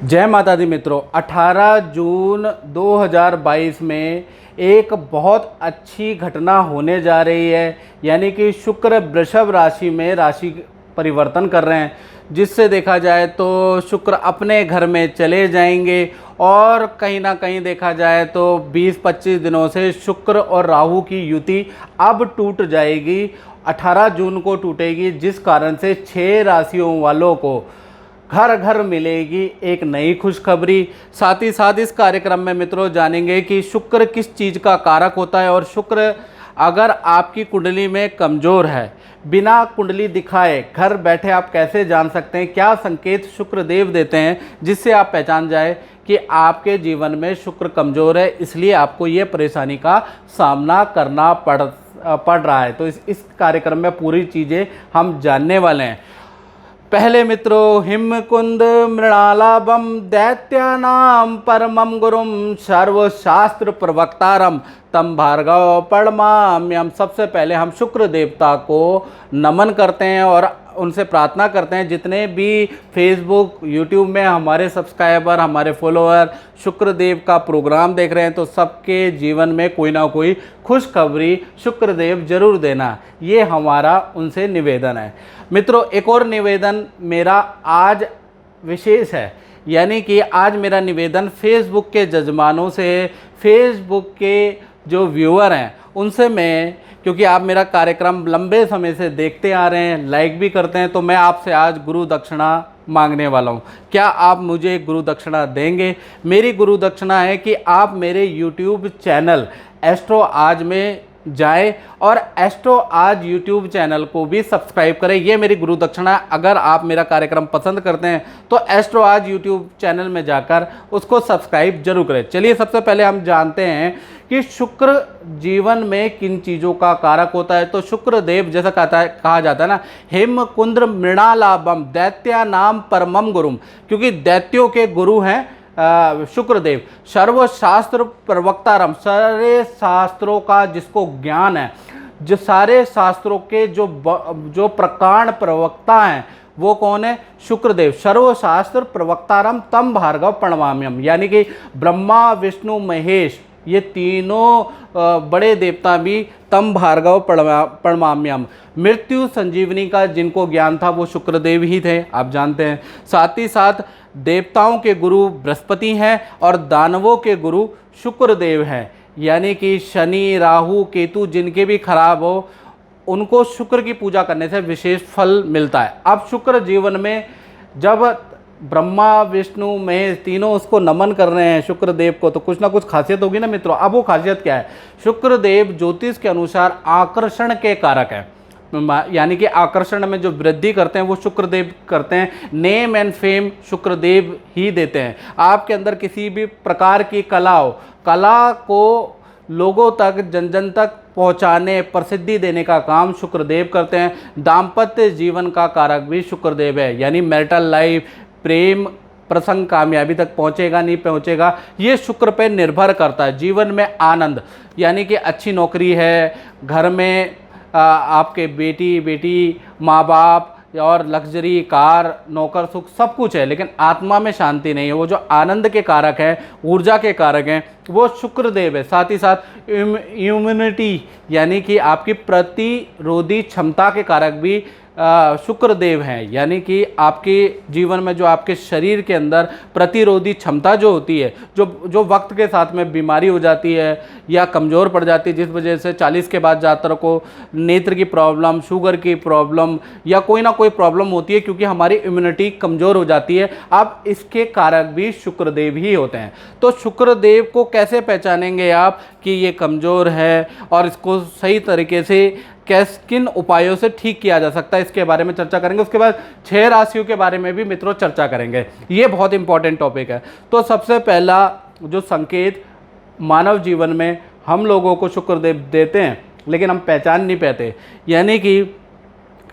जय माता दी मित्रों। 18 जून 2022 में एक बहुत अच्छी घटना होने जा रही है, यानी कि शुक्र वृषभ राशि में राशि परिवर्तन कर रहे हैं, जिससे देखा जाए तो शुक्र अपने घर में चले जाएंगे और कहीं ना कहीं देखा जाए तो 20-25 दिनों से शुक्र और राहु की युति अब टूट जाएगी। 18 जून को टूटेगी, जिस कारण से 6 राशियों वालों को घर घर मिलेगी एक नई खुशखबरी। साथ ही साथ इस कार्यक्रम में मित्रों जानेंगे कि शुक्र किस चीज़ का कारक होता है और शुक्र अगर आपकी कुंडली में कमज़ोर है, बिना कुंडली दिखाए घर बैठे आप कैसे जान सकते हैं, क्या संकेत शुक्र देव देते हैं जिससे आप पहचान जाए कि आपके जीवन में शुक्र कमज़ोर है, इसलिए आपको ये परेशानी का सामना करना पड़ रहा है। तो इस कार्यक्रम में पूरी चीज़ें हम जानने वाले हैं। पहले मित्रों, हिमकुंद मृणालाभम दैत्यानाम परमम गुरुम सर्वशास्त्र प्रवक्तारम तम भार्गव परमा। सबसे पहले हम शुक्र देवता को नमन करते हैं और उनसे प्रार्थना करते हैं। जितने भी फेसबुक यूट्यूब में हमारे सब्सक्राइबर, हमारे फॉलोअर शुक्र देव का प्रोग्राम देख रहे हैं, तो सबके जीवन में कोई ना कोई खुशखबरी शुक्र देव जरूर देना, ये हमारा उनसे निवेदन है। मित्रों, एक और निवेदन मेरा आज विशेष है, यानी कि आज मेरा निवेदन फेसबुक के जजमानों से, फेसबुक के जो व्यूअर हैं उनसे मैं, क्योंकि आप मेरा कार्यक्रम लंबे समय से देखते आ रहे हैं, लाइक भी करते हैं, तो मैं आपसे आज गुरु दक्षिणा मांगने वाला हूं। क्या आप मुझे गुरु दक्षिणा देंगे? मेरी गुरु दक्षिणा है कि आप मेरे YouTube चैनल एस्ट्रो आज में जाएं और एस्ट्रो आज YouTube चैनल को भी सब्सक्राइब करें। ये मेरी गुरु दक्षिणा। अगर आप मेरा कार्यक्रम पसंद करते हैं तो एस्ट्रो आज YouTube चैनल में जाकर उसको सब्सक्राइब जरूर करें। चलिए, सबसे पहले हम जानते हैं कि शुक्र जीवन में किन चीज़ों का कारक होता है। तो शुक्र देव, जैसा कहा जाता है ना, हिम कुंद्र मृणालाभम दैत्या नाम परमम गुरुम, क्योंकि दैत्यों के गुरु हैं शुक्रदेव। सर्वशास्त्र प्रवक्तारम, सारे शास्त्रों का जिसको ज्ञान है, जो सारे शास्त्रों के जो प्रकांड प्रवक्ता हैं, वो कौन है? शुक्रदेव। सर्वशास्त्र प्रवक्तारम तम भार्गव प्रणमाम्यम, यानी कि ब्रह्मा विष्णु महेश, ये तीनों बड़े देवता भी तम भार्गव प्रणमाम्यम। मृत्यु संजीवनी का जिनको ज्ञान था वो शुक्रदेव ही थे, आप जानते हैं। साथ ही साथ देवताओं के गुरु बृहस्पति हैं और दानवों के गुरु शुक्रदेव हैं, यानी कि शनि राहु केतु जिनके भी खराब हो, उनको शुक्र की पूजा करने से विशेष फल मिलता है। अब शुक्र जीवन में जब ब्रह्मा विष्णु महेश तीनों उसको नमन कर रहे हैं शुक्र देव को, तो कुछ ना कुछ खासियत होगी ना मित्रों। अब वो खासियत क्या है? शुक्र देव ज्योतिष के अनुसार आकर्षण के कारक है, यानी कि आकर्षण में जो वृद्धि करते हैं वो शुक्रदेव करते हैं। नेम एंड फेम शुक्रदेव ही देते हैं। आपके अंदर किसी भी प्रकार की कला हो, कला को लोगों तक, जन जन तक पहुंचाने, प्रसिद्धि देने का काम शुक्रदेव करते हैं। दाम्पत्य जीवन का कारक भी शुक्रदेव है, यानी मैरिटल लाइफ, प्रेम प्रसंग कामयाबी तक पहुंचेगा नहीं पहुंचेगा, ये शुक्र पे निर्भर करता है। जीवन में आनंद, यानी कि अच्छी नौकरी है, घर में आपके बेटी माँ बाप और लग्जरी कार, नौकर सुख, सब कुछ है, लेकिन आत्मा में शांति नहीं है। वो जो आनंद के कारक हैं, ऊर्जा के कारक हैं, वो शुक्रदेव है। साथ ही साथ इम्यूनिटी, यानी कि आपकी प्रतिरोधी क्षमता के कारक भी शुक्रदेव हैं, यानी कि आपके जीवन में जो आपके शरीर के अंदर प्रतिरोधी क्षमता जो होती है, जो वक्त के साथ में बीमारी हो जाती है या कमज़ोर पड़ जाती है, जिस वजह से 40 के बाद ज़्यादातर को नेत्र की प्रॉब्लम, शुगर की प्रॉब्लम या कोई ना कोई प्रॉब्लम होती है, क्योंकि हमारी इम्यूनिटी कमज़ोर हो जाती है। अब इसके कारक भी शुक्रदेव ही होते हैं। तो शुक्रदेव को कैसे पहचानेंगे आप कि ये कमज़ोर है और इसको सही तरीके से किन उपायों से ठीक किया जा सकता है, इसके बारे में चर्चा करेंगे। उसके बाद 6 राशियों के बारे में भी मित्रों चर्चा करेंगे। ये बहुत इंपॉर्टेंट टॉपिक है। तो सबसे पहला जो संकेत मानव जीवन में हम लोगों को शुक्रदेव देते हैं, लेकिन हम पहचान नहीं पाते, यानी कि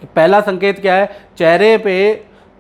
पहला संकेत क्या है? चेहरे पे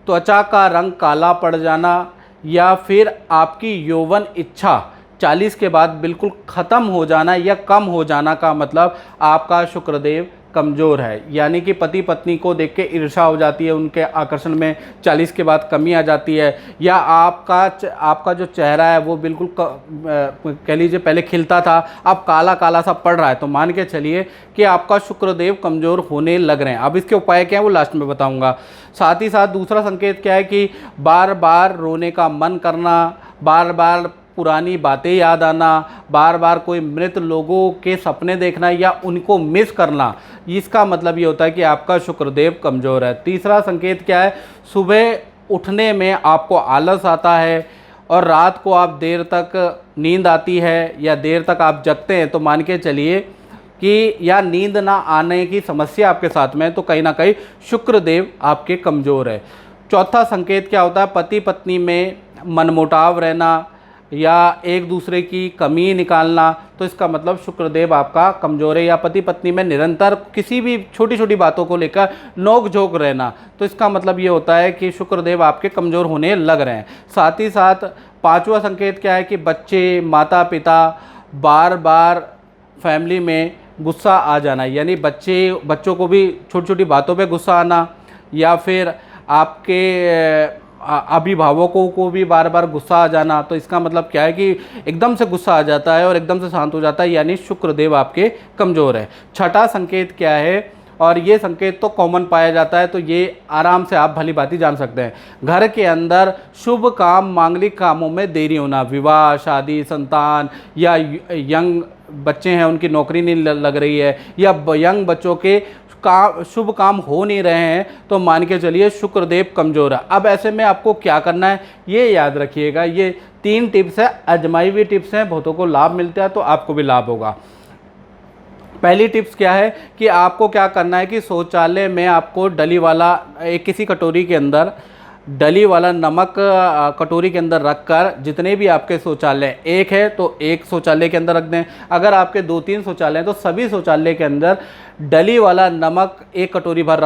त्वचा का रंग काला पड़ जाना, या फिर आपकी यौवन इच्छा 40 के बाद बिल्कुल ख़त्म हो जाना या कम हो जाना का मतलब आपका शुक्रदेव कमज़ोर है, यानी कि पति पत्नी को देख के ईर्ष्या हो जाती है, उनके आकर्षण में 40 के बाद कमी आ जाती है, या आपका जो चेहरा है वो बिल्कुल कह लीजिए पहले खिलता था, अब काला काला सा पड़ रहा है, तो मान के चलिए कि आपका शुक्रदेव कमज़ोर होने लग रहे हैं। अब इसके उपाय क्या है वो लास्ट में बताऊँगा। साथ ही साथ दूसरा संकेत क्या है कि बार बार रोने का मन करना, बार बार पुरानी बातें याद आना, बार बार कोई मृत लोगों के सपने देखना या उनको मिस करना, इसका मतलब ये होता है कि आपका शुक्रदेव कमज़ोर है। तीसरा संकेत क्या है, सुबह उठने में आपको आलस आता है और रात को आप देर तक नींद आती है या देर तक आप जगते हैं, तो मान के चलिए कि या नींद ना आने की समस्या आपके साथ में है, तो कहीं ना कहीं शुक्रदेव आपके कमज़ोर है। चौथा संकेत क्या होता है, पति पत्नी में मनमुटाव रहना या एक दूसरे की कमी निकालना, तो इसका मतलब शुक्रदेव आपका कमज़ोर है। या पति पत्नी में निरंतर किसी भी छोटी छोटी बातों को लेकर नोक झोंक रहना, तो इसका मतलब ये होता है कि शुक्रदेव आपके कमज़ोर होने लग रहे हैं। साथ ही साथ पांचवा संकेत क्या है कि बच्चे, माता पिता बार बार फैमिली में गुस्सा आ जाना, यानी बच्चों को भी छोटी छोटी बातों पे गुस्सा आना, या फिर आपके अभिभावकों को भी बार बार गुस्सा आ जाना, तो इसका मतलब क्या है कि एकदम से गुस्सा आ जाता है और एकदम से शांत हो जाता है, यानी शुक्रदेव आपके कमज़ोर है। छठा संकेत क्या है, और ये संकेत तो कॉमन पाया जाता है, तो ये आराम से आप भली भांति जान सकते हैं। घर के अंदर शुभ काम, मांगलिक कामों में देरी होना, विवाह, शादी, संतान, या यंग बच्चे हैं उनकी नौकरी नहीं लग रही है, या यंग बच्चों के शुभ काम हो नहीं रहे हैं, तो मान के चलिए शुक्रदेव कमज़ोर है। अब ऐसे में आपको क्या करना है ये याद रखिएगा, ये 3 टिप्स है, आजमाई हुई टिप्स हैं, बहुतों को लाभ मिलता है तो आपको भी लाभ होगा। पहली टिप्स क्या है कि आपको क्या करना है कि शौचालय में आपको डली वाला किसी कटोरी के अंदर डली वाला नमक कटोरी के अंदर रखकर, जितने भी आपके शौचालय, एक है तो एक शौचालय के अंदर रख दें, अगर आपके 2-3 शौचालय हैं तो सभी शौचालय के अंदर डली वाला नमक एक कटोरी भर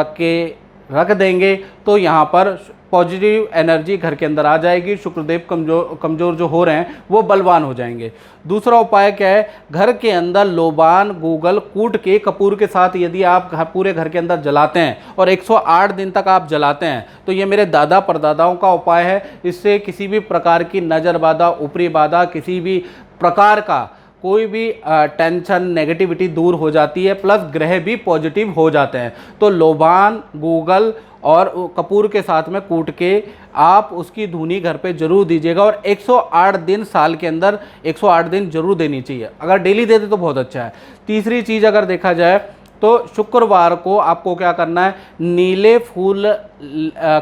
रख देंगे, तो यहाँ पर पॉजिटिव एनर्जी घर के अंदर आ जाएगी, शुक्रदेव कमज़ोर जो हो रहे हैं वो बलवान हो जाएंगे। दूसरा उपाय क्या है, घर के अंदर लोबान, गूगल कूट के कपूर के साथ यदि आप पूरे घर के अंदर जलाते हैं और 108 दिन तक आप जलाते हैं, तो ये मेरे दादा परदादाओं का उपाय है। इससे किसी भी प्रकार की नज़र बाधा, ऊपरी बाधा, किसी भी प्रकार का कोई भी टेंशन, नेगेटिविटी दूर हो जाती है, प्लस ग्रह भी पॉजिटिव हो जाते हैं। तो लोबान, गूगल और कपूर के साथ में कूट के आप उसकी धुनी घर पे जरूर दीजिएगा, और 108 दिन, साल के अंदर 108 दिन जरूर देनी चाहिए। अगर डेली दे दे तो बहुत अच्छा है। तीसरी चीज़ अगर देखा जाए तो शुक्रवार को आपको क्या करना है, नीले फूल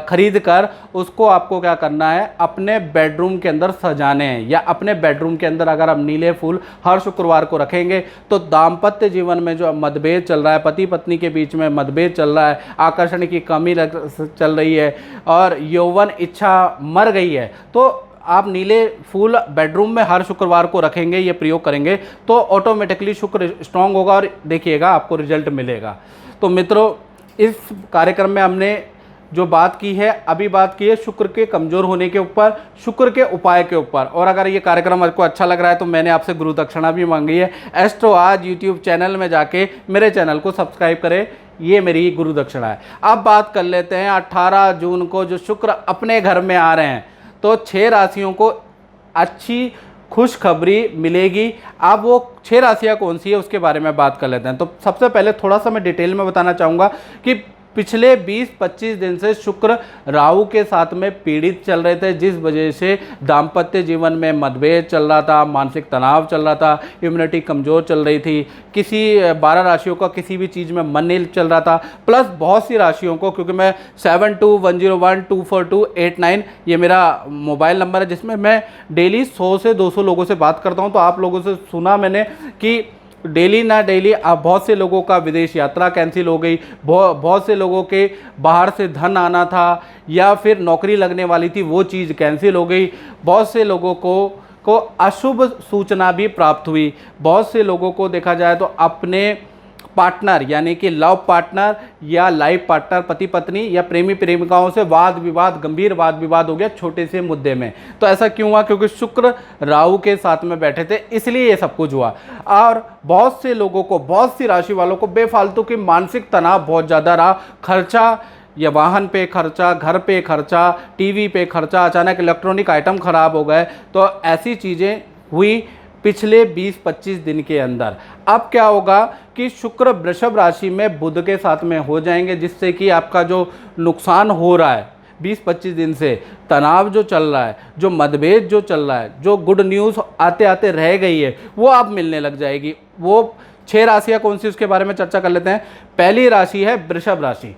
खरीद कर उसको आपको क्या करना है, अपने बेडरूम के अंदर सजाने हैं, या अपने बेडरूम के अंदर अगर आप नीले फूल हर शुक्रवार को रखेंगे तो दाम्पत्य जीवन में जो मतभेद चल रहा है, पति पत्नी के बीच में मतभेद चल रहा है, आकर्षण की कमी चल रही है और यौवन इच्छा मर गई है, तो आप नीले फूल बेडरूम में हर शुक्रवार को रखेंगे, ये प्रयोग करेंगे तो ऑटोमेटिकली शुक्र स्ट्रांग होगा और देखिएगा आपको रिजल्ट मिलेगा। तो मित्रों, इस कार्यक्रम में हमने जो बात की है, अभी बात की है शुक्र के कमज़ोर होने के ऊपर, शुक्र के उपाय के ऊपर, और अगर ये कार्यक्रम आपको अच्छा लग रहा है तो मैंने आपसे गुरु दक्षिणा भी मांगी है। एस्ट्रो आज यूट्यूब चैनल में जाके मेरे चैनल को सब्सक्राइब करें, ये मेरी गुरु दक्षिणा है। अब बात कर लेते हैं 18 जून को जो शुक्र अपने घर में आ रहे हैं, तो 6 राशियों को अच्छी खुशखबरी मिलेगी। अब वो 6 राशियाँ कौन सी है उसके बारे में बात कर लेते हैं। तो सबसे पहले थोड़ा सा मैं डिटेल में बताना चाहूँगा कि पिछले 20-25 दिन से शुक्र राहु के साथ में पीड़ित चल रहे थे, जिस वजह से दाम्पत्य जीवन में मतभेद चल रहा था, मानसिक तनाव चल रहा था, इम्यूनिटी कमज़ोर चल रही थी, किसी 12 राशियों का किसी भी चीज़ में मन नहीं चल रहा था, प्लस बहुत सी राशियों को, क्योंकि मैं 7210124289 ये मेरा मोबाइल नंबर है, जिसमें मैं डेली 100 से 200 लोगों से बात करता हूँ। तो आप लोगों से सुना मैंने कि डेली ना डेली अब बहुत से लोगों का विदेश यात्रा कैंसिल हो गई, बहुत से लोगों के बाहर से धन आना था या फिर नौकरी लगने वाली थी वो चीज़ कैंसिल हो गई, बहुत से लोगों को अशुभ सूचना भी प्राप्त हुई, बहुत से लोगों को देखा जाए तो अपने पार्टनर यानी कि लव पार्टनर या लाइफ पार्टनर, पति पत्नी या प्रेमी प्रेमिकाओं से वाद विवाद, गंभीर वाद विवाद हो गया छोटे से मुद्दे में। तो ऐसा क्यों हुआ? क्योंकि शुक्र राहु के साथ में बैठे थे, इसलिए ये सब कुछ हुआ। और बहुत से लोगों को, बहुत सी राशि वालों को बेफालतू की मानसिक तनाव बहुत ज़्यादा रहा। खर्चा या वाहन पे खर्चा, घर पे खर्चा, टीवी पे खर्चा, अचानक इलेक्ट्रॉनिक आइटम ख़राब हो गए, तो ऐसी चीज़ें हुई पिछले 20-25 दिन के अंदर। अब क्या होगा कि शुक्र वृषभ राशि में बुध के साथ में हो जाएंगे, जिससे कि आपका जो नुकसान हो रहा है 20-25 दिन से, तनाव जो चल रहा है, जो मतभेद जो चल रहा है, जो गुड न्यूज़ आते आते रह गई है, वो अब मिलने लग जाएगी। वो 6 राशियाँ कौन सी, उसके बारे में चर्चा कर लेते हैं। पहली राशि है वृषभ राशि।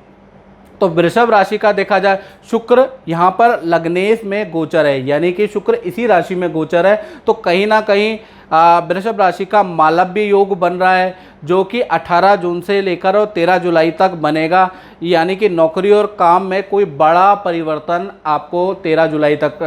तो वृषभ राशि का देखा जाए, शुक्र यहाँ पर लग्नेश में गोचर है, यानी कि शुक्र इसी राशि में गोचर है। तो कहीं ना कहीं वृषभ राशि का मालव्य योग बन रहा है, जो कि 18 जून से लेकर और 13 जुलाई तक बनेगा। यानी कि नौकरी और काम में कोई बड़ा परिवर्तन आपको 13 जुलाई तक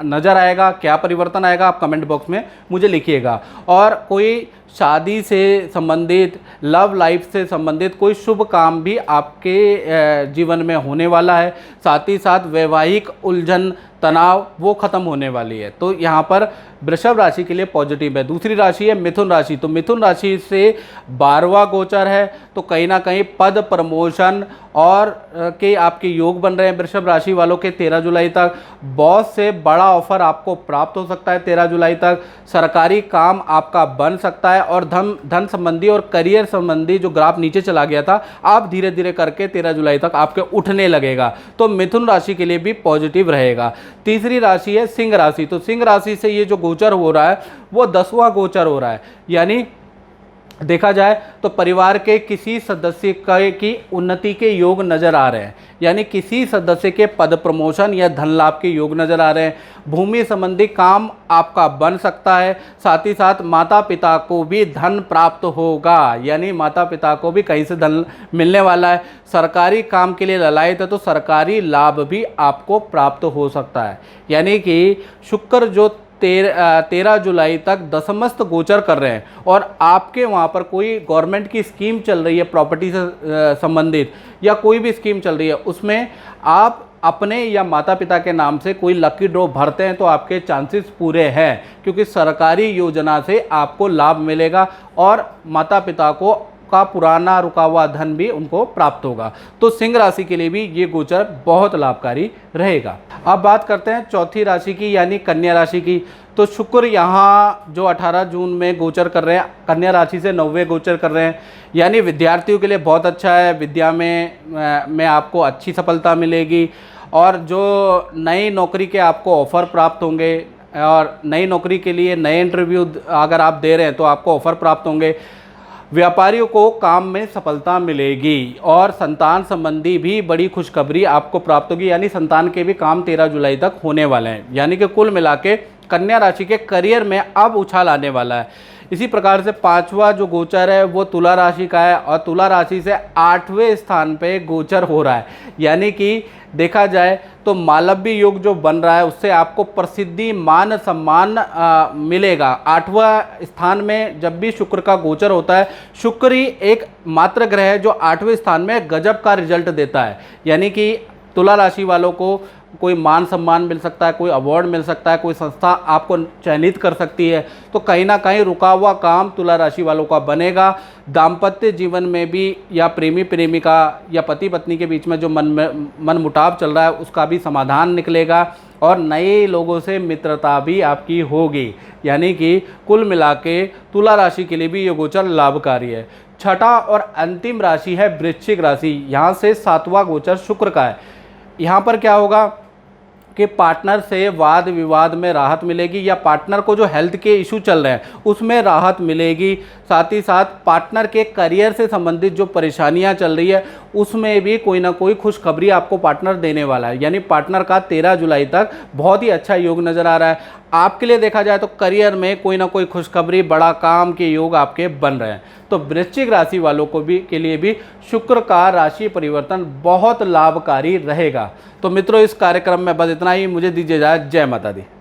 नज़र आएगा। क्या परिवर्तन आएगा, आप कमेंट बॉक्स में मुझे लिखिएगा। और कोई शादी से संबंधित, लव लाइफ से संबंधित कोई शुभ काम भी आपके जीवन में होने वाला है। साथ ही साथ वैवाहिक उलझन, तनाव, वो ख़त्म होने वाली है। तो यहाँ पर वृषभ राशि के लिए पॉजिटिव है। दूसरी राशि है मिथुन राशि। तो मिथुन राशि से 12वां गोचर है, तो कहीं ना कहीं पद, प्रमोशन और के आपके योग बन रहे हैं वृषभ राशि वालों के 13 जुलाई तक। बॉस से बड़ा ऑफर आपको प्राप्त हो सकता है 13 जुलाई तक। सरकारी काम आपका बन सकता है और धन संबंधी और करियर संबंधी जो ग्राफ नीचे चला गया था, आप धीरे धीरे करके 13 जुलाई तक आपके उठने लगेगा। तो मिथुन राशि के लिए भी पॉजिटिव रहेगा। तीसरी राशि है सिंह राशि। तो सिंह राशि से ये जो गोचर हो रहा है वो 10वां गोचर हो रहा है। यानी देखा जाए तो परिवार के किसी सदस्य की उन्नति के योग नज़र आ रहे हैं, यानी किसी सदस्य के पद प्रमोशन या धन लाभ के योग नज़र आ रहे हैं। भूमि संबंधी काम आपका बन सकता है। साथ ही साथ माता पिता को भी धन प्राप्त होगा, यानी माता पिता को भी कहीं से धन मिलने वाला है। सरकारी काम के लिए ललायत है तो सरकारी लाभ भी आपको प्राप्त हो सकता है। यानी कि शुक्र जो 13 जुलाई तक दशमस्त गोचर कर रहे हैं और आपके वहाँ पर कोई गवर्नमेंट की स्कीम चल रही है प्रॉपर्टी से संबंधित, या कोई भी स्कीम चल रही है, उसमें आप अपने या माता पिता के नाम से कोई लकी ड्रॉ भरते हैं तो आपके चांसेस पूरे हैं, क्योंकि सरकारी योजना से आपको लाभ मिलेगा और माता पिता को का पुराना रुका हुआ धन भी उनको प्राप्त होगा। तो सिंह राशि के लिए भी ये गोचर बहुत लाभकारी रहेगा। अब बात करते हैं चौथी राशि की, यानी कन्या राशि की। तो शुक्र यहाँ जो 18 जून में गोचर कर रहे हैं, कन्या राशि से 9वें गोचर कर रहे हैं, यानी विद्यार्थियों के लिए बहुत अच्छा है। विद्या में आपको अच्छी सफलता मिलेगी और जो नई नौकरी के आपको ऑफ़र प्राप्त होंगे और नई नौकरी के लिए नए इंटरव्यू अगर आप दे रहे हैं तो आपको ऑफ़र प्राप्त होंगे। व्यापारियों को काम में सफलता मिलेगी और संतान संबंधी भी बड़ी खुशखबरी आपको प्राप्त होगी, यानी संतान के भी काम 13 जुलाई तक होने वाले हैं। यानी कि कुल मिला के कन्या राशि के करियर में अब उछाल आने वाला है। इसी प्रकार से 5वां जो गोचर है वो तुला राशि का है और तुला राशि से 8वें स्थान पे गोचर हो रहा है। यानी कि देखा जाए तो मालव्य योग जो बन रहा है उससे आपको प्रसिद्धि, मान सम्मान मिलेगा। 8वां स्थान में जब भी शुक्र का गोचर होता है, शुक्र ही एक मात्र ग्रह है जो 8वें स्थान में गजब का रिजल्ट देता है। यानी कि तुला राशि वालों को कोई मान सम्मान मिल सकता है, कोई अवार्ड मिल सकता है, कोई संस्था आपको चयनित कर सकती है। तो कहीं ना कहीं रुका हुआ काम तुला राशि वालों का बनेगा। दाम्पत्य जीवन में भी या प्रेमी प्रेमिका या पति पत्नी के बीच में जो मन मुटाव चल रहा है उसका भी समाधान निकलेगा और नए लोगों से मित्रता भी आपकी होगी। यानी कि कुल मिला के तुला राशि के लिए भी ये गोचर लाभकारी है। छठा और अंतिम राशि है वृश्चिक राशि। यहाँ से 7वां गोचर शुक्र का है। यहाँ पर क्या होगा कि पार्टनर से वाद विवाद में राहत मिलेगी या पार्टनर को जो हेल्थ के इशू चल रहे हैं उसमें राहत मिलेगी। साथ ही साथ पार्टनर के करियर से संबंधित जो परेशानियां चल रही है उसमें भी कोई ना कोई खुशखबरी आपको पार्टनर देने वाला है। यानी पार्टनर का 13 जुलाई तक बहुत ही अच्छा योग नज़र आ रहा है। आपके लिए देखा जाए तो करियर में कोई ना कोई खुशखबरी, बड़ा काम के योग आपके बन रहे हैं। तो वृश्चिक राशि वालों को भी के लिए भी शुक्र का राशि परिवर्तन बहुत लाभकारी रहेगा। तो मित्रों, इस कार्यक्रम में बस इतना ही। मुझे दीजिए इजाज़त। जय माता दी।